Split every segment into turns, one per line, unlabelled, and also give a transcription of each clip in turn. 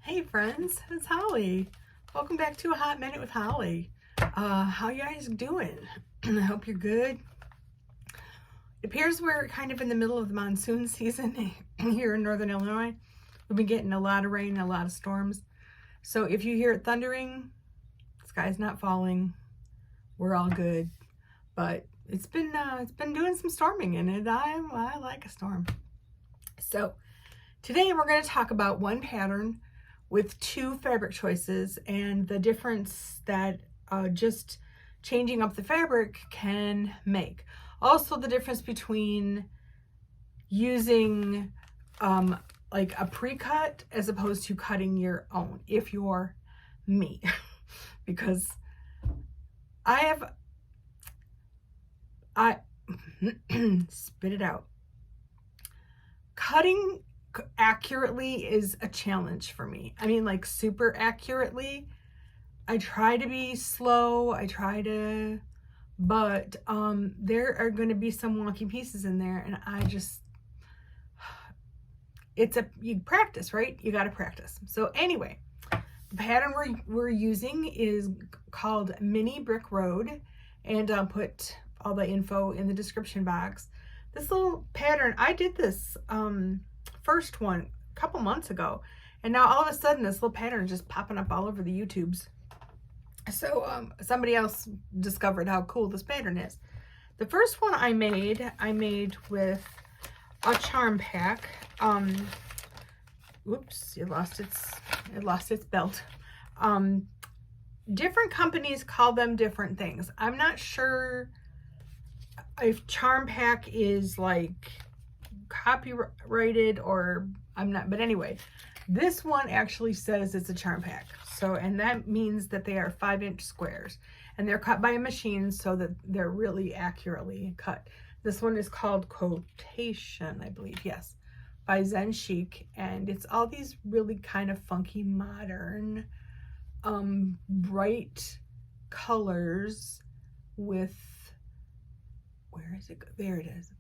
Hey friends, it's Holly. Welcome back to A Hot Minute with Holly. How you guys doing? I hope you're good. It appears we're kind of in the middle of the monsoon season here in Northern Illinois. We've been getting a lot of rain, a lot of storms. So if you hear it thundering, the sky's not falling. We're all good. But it's been doing some storming in it. I like a storm. So today we're going to talk about one pattern with two fabric choices and the difference that just changing up the fabric can make. Also the difference between using like a pre-cut as opposed to cutting your own if you're me. Because I spit it out. Cutting accurately is a challenge for me. I mean, like super accurately. I try to be slow. But there are going to be some wonky pieces in there, and you practice, right? You got to practice. So anyway, the pattern we're using is called Mini Brick Road, and I'll put all the info in the description box. This little pattern, I did this first one a couple months ago, and now all of a sudden this little pattern is just popping up all over the YouTubes. So somebody else discovered how cool this pattern is. The first one I made with a charm pack. Oops, it lost its belt. Different companies call them different things. I'm not sure if charm pack is like copyrighted or I'm not, but anyway, this one actually says it's a charm pack. So, and that means that they are 5-inch squares and they're cut by a machine so that they're really accurately cut. This one is called Quotation, I believe, yes, by Zen Chic, and it's all these really kind of funky modern bright colors with, where is it? There it is.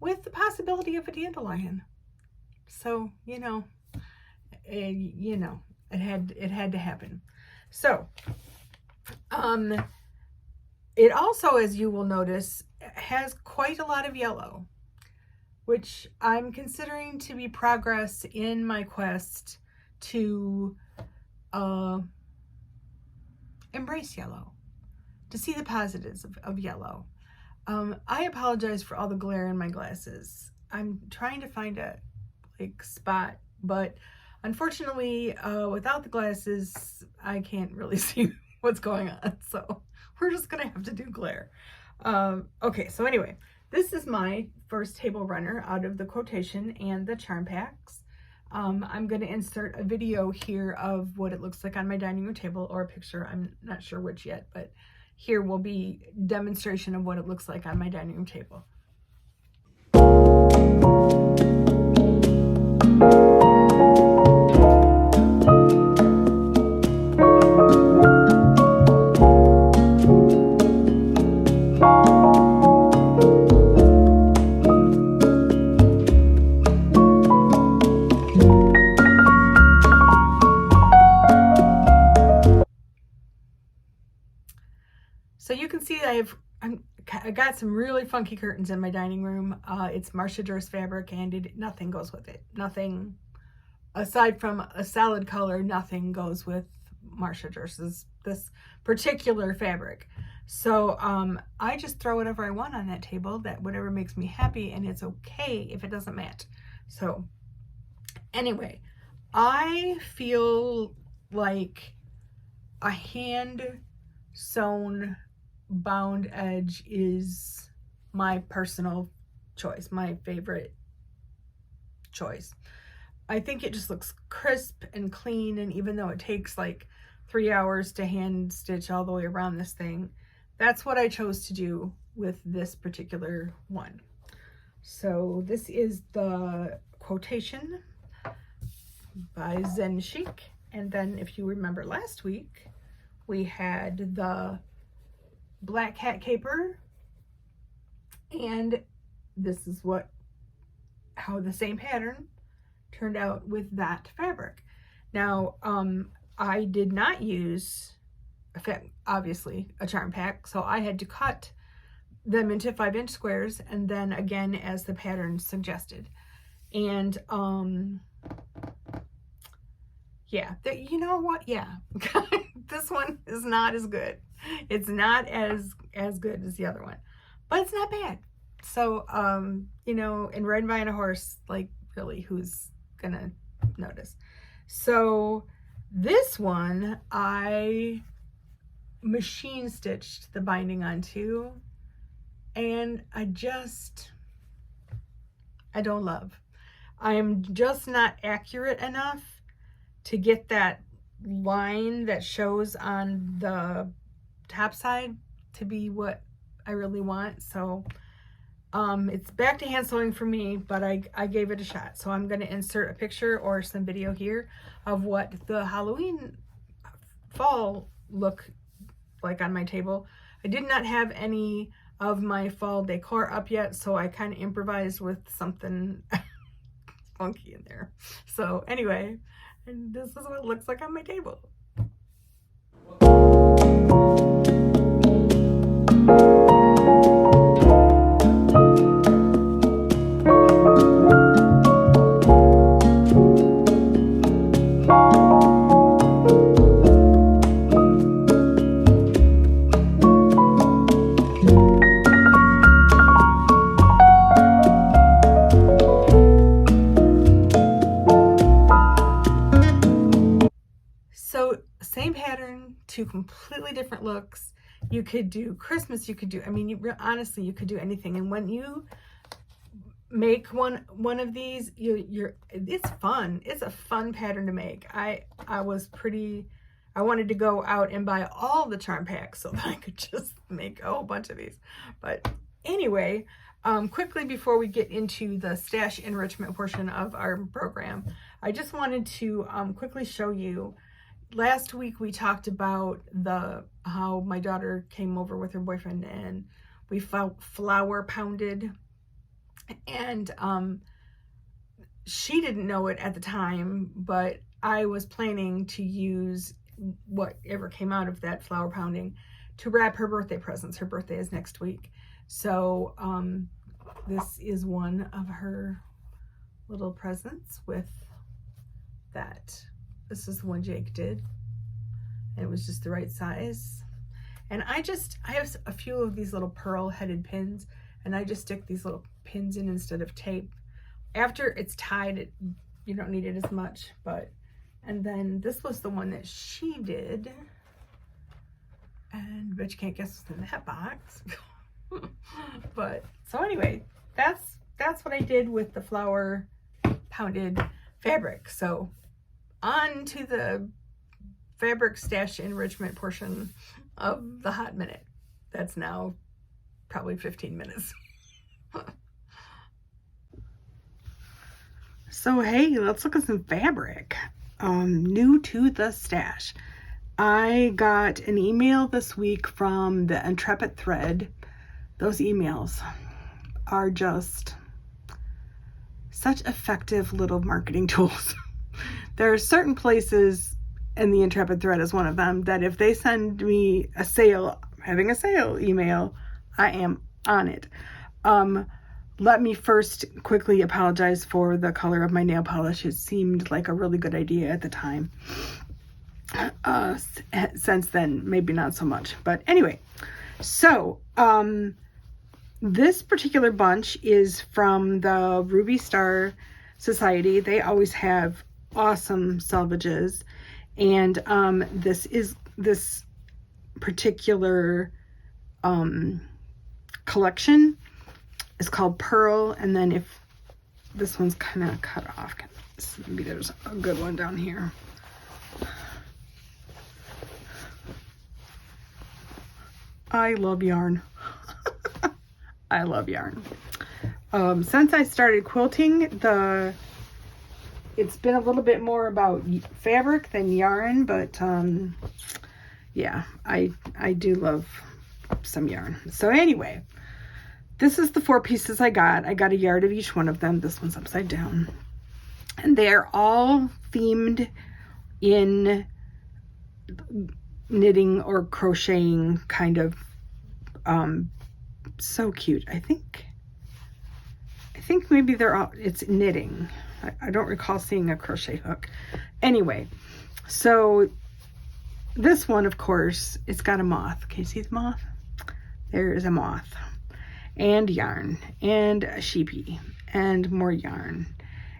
With the possibility of a dandelion. So, it had to happen. So, it also, as you will notice, has quite a lot of yellow, which I'm considering to be progress in my quest to embrace yellow, to see the positives of yellow. I apologize for all the glare in my glasses. I'm trying to find a spot, but unfortunately, without the glasses, I can't really see what's going on. So we're just gonna have to do glare. Okay, so anyway, this is my first table runner out of the Quotation and the charm packs. I'm gonna insert a video here of what it looks like on my dining room table, or a picture, I'm not sure which yet, but here will be demonstration of what it looks like on my dining room table. So you can see I got some really funky curtains in my dining room. It's Marcia Durst fabric, and nothing goes with it. Nothing, aside from a solid color, nothing goes with Marcia Durst's this particular fabric. So I just throw whatever I want on that table, whatever makes me happy, and it's okay if it doesn't match. So anyway, I feel like a hand sewn bound edge is my personal choice, my favorite choice. I think it just looks crisp and clean, and even though it takes like 3 hours to hand stitch all the way around this thing, that's what I chose to do with this particular one. So this is the Quotation by Zen Chic, and then if you remember last week, we had the Black Cat Caper, and this is how the same pattern turned out with that fabric. Now, I did not use, obviously, a charm pack, so I had to cut them into 5-inch squares, and then again as the pattern suggested. And yeah, you know what? Yeah, this one is not as good. It's not as good as the other one, but it's not bad. So, you know, in riding by on a horse, like, really, who's gonna notice? So this one, I machine stitched the binding onto, and I don't love. I am just not accurate enough to get that line that shows on the top side to be what I really want. So it's back to hand sewing for me, but I gave it a shot. So I'm going to insert a picture or some video here of what the Halloween fall look like on my table. I did not have any of my fall decor up yet, so I kind of improvised with something funky in there. So anyway, and this is what it looks like on my table. Same pattern, two completely different looks. You could do Christmas, you could do, I mean, honestly, you could do anything. And when you make one of these, it's fun. It's a fun pattern to make. I wanted to go out and buy all the charm packs so that I could just make a whole bunch of these. But anyway, quickly before we get into the stash enrichment portion of our program, I just wanted to quickly show you. Last week we talked about how my daughter came over with her boyfriend and we flour pounded, and she didn't know it at the time, but I was planning to use whatever came out of that flour pounding to wrap her birthday presents. Her birthday is next week. So this is one of her little presents with that. This is the one Jake did. And it was just the right size. And I have a few of these little pearl headed pins, and I just stick these little pins in instead of tape. After it's tied, you don't need it as much, and then this was the one that she did. And bet you can't guess what's in that box. But so anyway, that's what I did with the flour pounded fabric. So on to the fabric stash enrichment portion of the hot minute. That's now probably 15 minutes. So hey, let's look at some fabric. New to the stash. I got an email this week from the Intrepid thread. Those emails are just such effective little marketing tools. There are certain places, and the Intrepid thread is one of them, that if they send me having a sale email, I am on it. Let me first quickly apologize for the color of my nail polish. It seemed like a really good idea at the time. Since then, maybe not so much. But anyway, so this particular bunch is from the Ruby Star Society. They always have awesome selvages, and this particular collection is called Pearl. And then if this one's kind of cut off, maybe there's a good one down here. I love yarn. I love yarn. Since I started quilting, it's been a little bit more about fabric than yarn, but yeah, I do love some yarn. So anyway, this is the 4 pieces I got. I got a yard of each one of them. This one's upside down. And they're all themed in knitting or crocheting kind of, so cute. I think maybe it's knitting. I don't recall seeing a crochet hook. Anyway, so this one, of course, it's got a moth. Can you see the moth? There is a moth and yarn and a sheepy and more yarn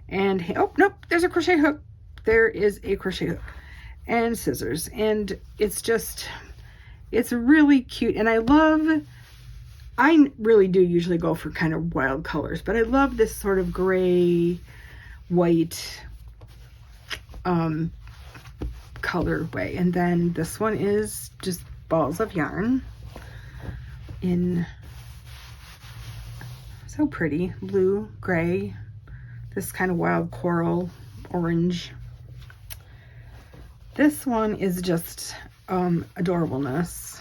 and, oh, nope, there's a crochet hook. There is a crochet hook and scissors, and it's really cute. And I really do usually go for kind of wild colors, but I love this sort of gray, white colorway. And then this one is just balls of yarn in so pretty blue, gray, this kind of wild coral, orange. This one is just adorableness.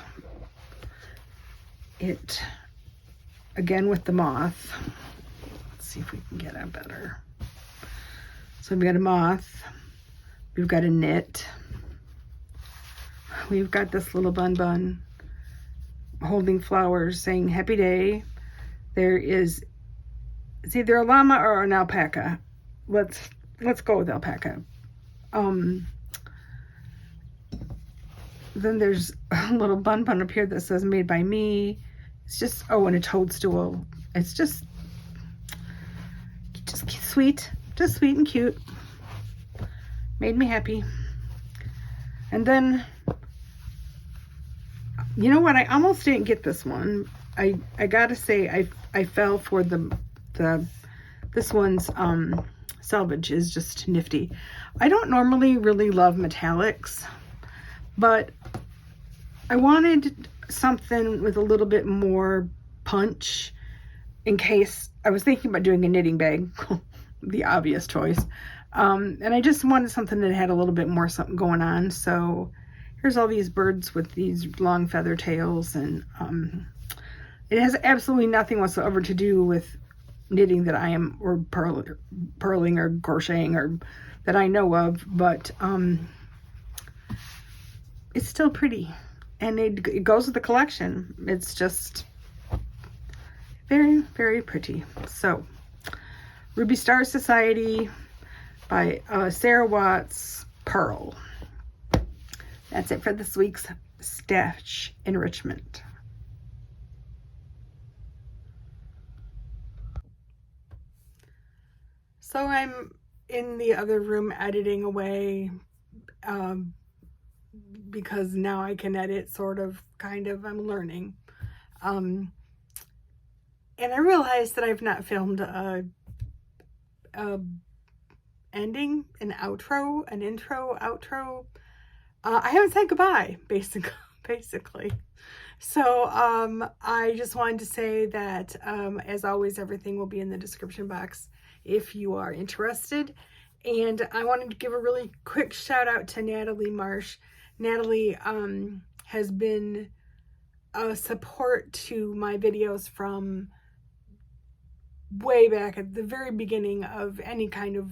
It, again, with the moth. Let's see if we can get it better. So we've got a moth, we've got a knit, we've got this little bun holding flowers saying happy day. There is, it's either a llama or an alpaca. Let's go with alpaca. Then there's a little bun up here that says made by me. It's just, oh, and a toadstool. It's just sweet, just sweet and cute. Made me happy. And then, you know what? I almost didn't get this one. I gotta say, I fell for this one's selvage is just nifty. I don't normally really love metallics, but I wanted something with a little bit more punch in case I was thinking about doing a knitting bag, the obvious choice. And I just wanted something that had a little bit more something going on. So here's all these birds with these long feather tails, and it has absolutely nothing whatsoever to do with knitting that I am, or purling or crocheting, or that I know of, but it's still pretty, and it goes with the collection. It's just very, very pretty. So Ruby Star Society by Sarah Watts, Pearl. That's it for this week's stash enrichment. So I'm in the other room editing away, because now I can edit, sort of, kind of, I'm learning. And I realized that I've not filmed a ending, an outro, an intro, outro. I haven't said goodbye, basically. So I just wanted to say that, as always, everything will be in the description box if you are interested. And I wanted to give a really quick shout out to Natalie Marsh. Natalie has been a support to my videos from way back at the very beginning of any kind of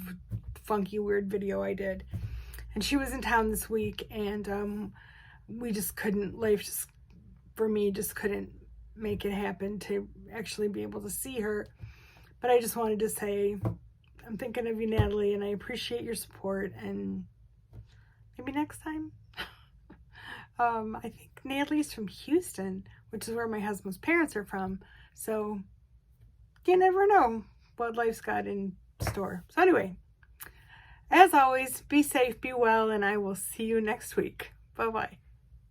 funky, weird video I did. And she was in town this week, and we just couldn't, life just, for me, just couldn't make it happen to actually be able to see her. But I just wanted to say, I'm thinking of you, Natalie, and I appreciate your support, and maybe next time. I think Natalie's from Houston, which is where my husband's parents are from, so you never know what life's got in store. So anyway, as always, be safe, be well, and I will see you next week. Bye-bye.